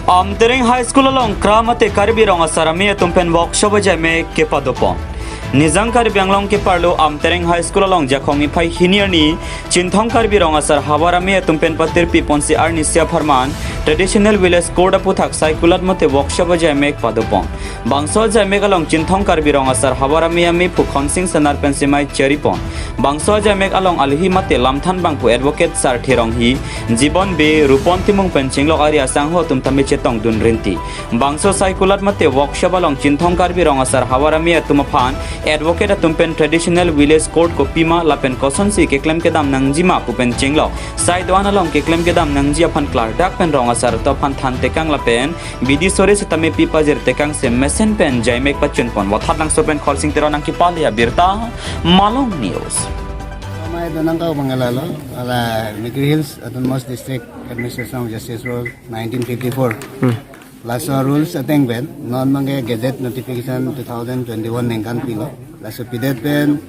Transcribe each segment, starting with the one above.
Amtering High School along Kramate Karibirong Asarami tumpen workshop jame ke padopon. Nizang Karibianglong ke parlo Amtering High School along Jakongi Pai Hinierni Chinthong Karibirong Asar Hawarami tumpen patir piponsi Arnisia Farman Traditional Village Code Puthak Cycler Mate workshop jame padopon. Bangso jame along Chinthong Karibirong Asar Hawarami ami Pukhon Sing Sanar Pensimai Cheripon. Bangso jame along Alhi Mate Lamthan Bangpu Advocate Sar Thirong Hi Jibon be Rupon Timung Penching Lok Aria Sangho Tumtami Chetong Dun Rinti. Bangso Cycler Mate workshop along Chinthong Karibirong Asar Hawarami Tumaphan Advocate Tumpen Traditional Village Code Kopima Lapen Kosonsi ke claim ke dam nangjima pupen chinglo Saidoan along ke claim ke dam nangjia pan Clark dak pen rong asar to pan than tekang lapen bidi sore setame pipa jer tekang se mesen pen jaimek pachun pon wathat nang sopen kholsing tero nang kipalia birta Malong News. May donang ka pangalalo ala Migri Hills Autonomous District Administration of Justice Rule 1954. Laso rules ateng ben non mange gazette notification 2021 nengkan pilo laso pidet ben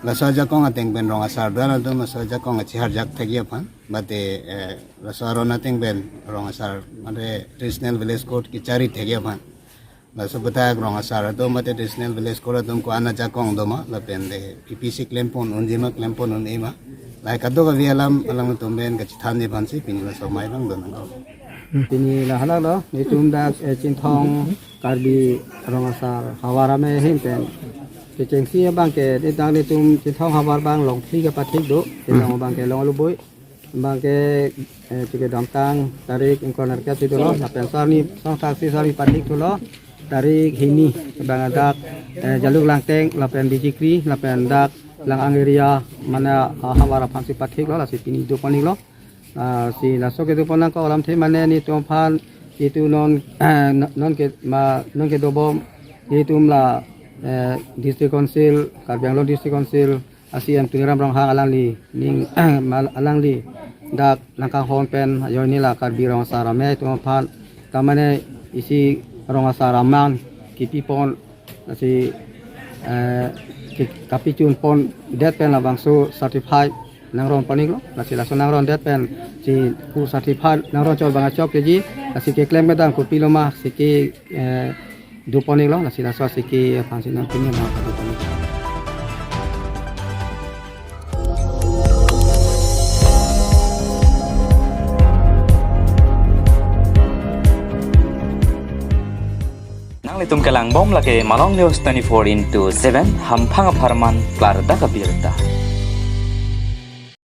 laso jakong ateng ben rong asar dan atong laso jakong achihar jak thagi apan bate laso aron ateng ben rong asar mane traditional village code ki chari thagi apan laso bata rong asar atong mate traditional village code atong ko ana jakong doma lapen de PPC claim pon unjima claim pon unema lai kaddo ka vialam alang tumben ka chithani bansi pini laso mai rang donang Pini lahala lo ni tumdak Chinthong Karbi Rongasar Hawarame himpen ke cengsi bang ke ditang ni tum Chinthong Hawar bang long thi ke pathik do long bang ke long lubui bang ke cike damtang tarik inkoner ke situ lo napen sarni song saksi sari pathik tu lo tarik hini bang adak jaluk langteng lapen bijikri lapen dak lang angeria mana Hawara phansi pathik lo la si pini do panik lo si laso ke tu ponang ko alam the mane ni tumphan itu non ke dobom itu la district council Karbianglong district council asiam tungiram rong hang alang li ning alang li dak langkang hon pen yo ni la Karbirong sarame tumphan tamane isi rong saraman kipi pon si kapicun pon det pen la bangsu certified nangron panik lo nasi laso nangron det pen si ku certified nangron chol banga chok ji nasi ke claim medang ku piloma si ke du panik lo nasi laso si ke fansi nang punya ma du panik Nang litum kelang bom lagi Malong News 24/7 hampang aparman Klarda Kabirta.